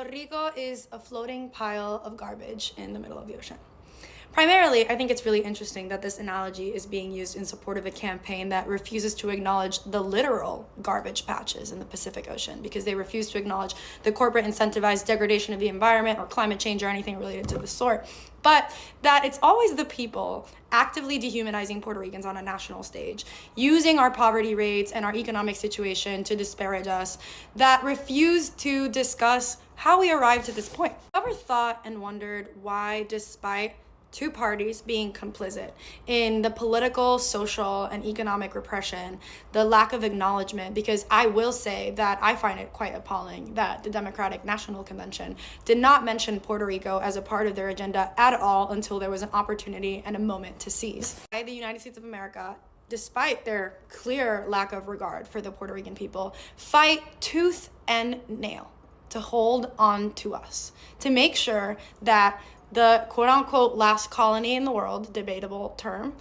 Puerto Rico is a floating pile of garbage in the middle of the ocean. Primarily, I think it's really interesting that this analogy is being used in support of a campaign that refuses to acknowledge the literal garbage patches in the Pacific Ocean because they refuse to acknowledge the corporate incentivized degradation of the environment or climate change or anything related to the sort. But that it's always the people actively dehumanizing Puerto Ricans on a national stage, using our poverty rates and our economic situation to disparage us, that refuse to discuss how we arrived to this point. Ever thought and wondered why, despite two parties being complicit in the political, social, and economic repression, the lack of acknowledgement, because I will say that I find it quite appalling that the Democratic National Convention did not mention Puerto Rico as a part of their agenda at all until there was an opportunity and a moment to seize. The United States of America, despite their clear lack of regard for the Puerto Rican people, fight tooth and nail to hold on to us, to make sure that the quote-unquote last colony in the world, debatable term,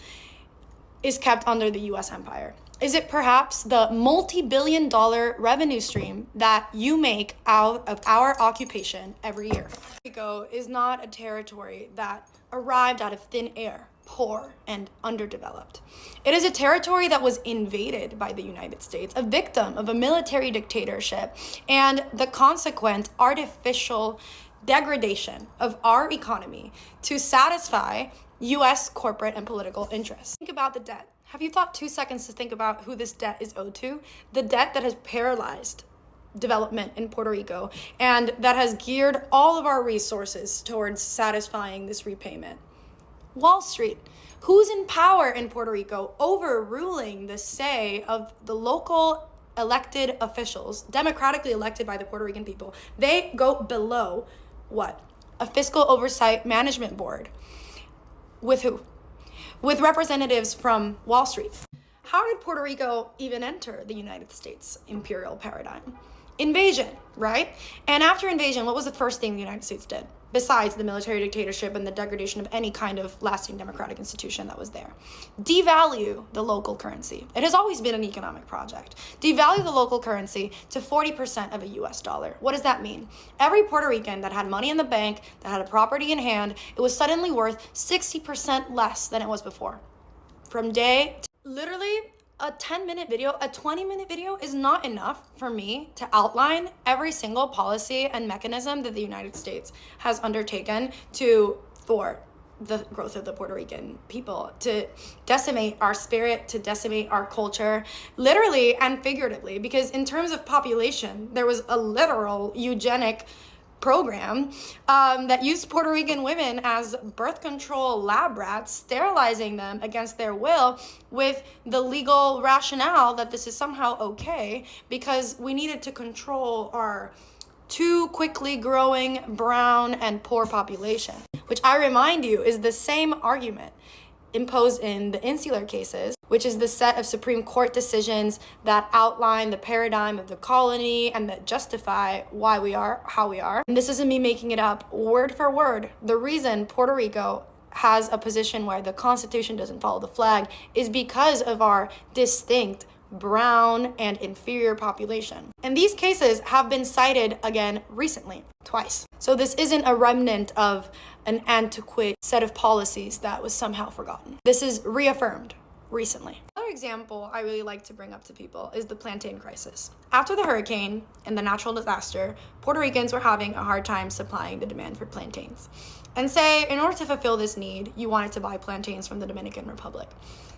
is kept under the U.S. empire? Is it perhaps the multi-billion-dollar revenue stream that you make out of our occupation every year? Puerto Rico is not a territory that arrived out of thin air, poor and underdeveloped. It is a territory that was invaded by the United States, a victim of a military dictatorship, and the consequent artificial degradation of our economy to satisfy U.S. corporate and political interests. Think about the debt. Have you thought 2 seconds to think about who this debt is owed to? The debt that has paralyzed development in Puerto Rico and that has geared all of our resources towards satisfying this repayment. Wall Street. Who's in power in Puerto Rico, overruling the say of the local elected officials, democratically elected by the Puerto Rican people? They go below what? A fiscal oversight management board. With who? With representatives from Wall Street. How did Puerto Rico even enter the United States imperial paradigm? Invasion, right? And after invasion, what was the first thing the United States did? Besides the military dictatorship and the degradation of any kind of lasting democratic institution that was there? Devalue the local currency. It has always been an economic project. Devalue the local currency to 40% of a US dollar. What does that mean? Every Puerto Rican that had money in the bank, that had a property in hand, it was suddenly worth 60% less than it was before. From day to literally, a 10-minute video, a 20-minute video is not enough for me to outline every single policy and mechanism that the United States has undertaken to thwart the growth of the Puerto Rican people, to decimate our spirit, to decimate our culture, literally and figuratively, because in terms of population, there was a literal eugenic program that used Puerto Rican women as birth control lab rats, sterilizing them against their will with the legal rationale that this is somehow okay because we needed to control our too quickly growing brown and poor population, which I remind you is the same argument imposed in the insular cases, which is the set of Supreme Court decisions that outline the paradigm of the colony and that justify why we are how we are. And this isn't me making it up word for word. The reason Puerto Rico has a position where the Constitution doesn't follow the flag is because of our distinct brown and inferior population. And these cases have been cited again recently, twice. So this isn't a remnant of an antiquated set of policies that was somehow forgotten. This is reaffirmed recently. Another example I really like to bring up to people is the plantain crisis. After the hurricane and the natural disaster, Puerto Ricans were having a hard time supplying the demand for plantains. And say, in order to fulfill this need, you wanted to buy plantains from the Dominican Republic.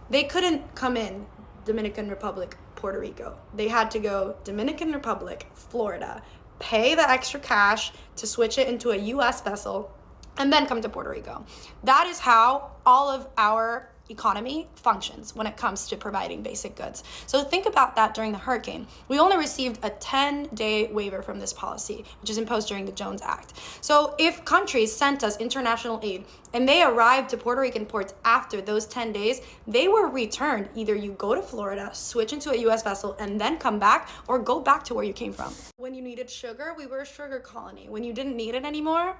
They couldn't come in Dominican Republic, Puerto Rico. They had to go Dominican Republic, Florida, pay the extra cash to switch it into a US vessel, and then come to Puerto Rico. That is how all of our economy functions when it comes to providing basic goods. So think about that during the hurricane. We only received a 10-day waiver from this policy, which is imposed during the Jones Act. So if countries sent us international aid and they arrived to Puerto Rican ports after those 10 days, they were returned. Either you go to Florida, switch into a US vessel, and then come back, or go back to where you came from. When you needed sugar, we were a sugar colony. When you didn't need it anymore,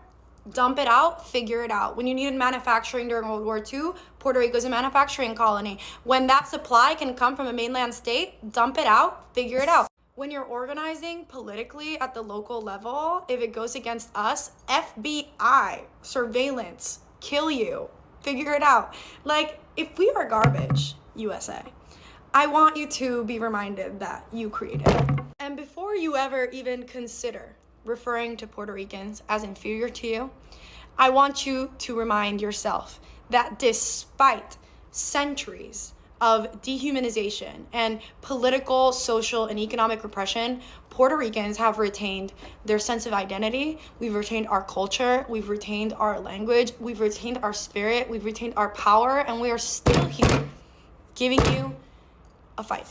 dump it out, figure it out. When you needed manufacturing during World War II, Puerto Rico's a manufacturing colony. When that supply can come from a mainland state, dump it out, figure it out. when you're organizing politically at the local level, if it goes against us, FBI, surveillance, kill you, figure it out. Like, if we are garbage, USA, I want you to be reminded that you created it. And before you ever even consider referring to Puerto Ricans as inferior to you, I want you to remind yourself that despite centuries of dehumanization and political, social, and economic repression, Puerto Ricans have retained their sense of identity. We've retained our culture. We've retained our language. We've retained our spirit. We've retained our power. And we are still here giving you a fight.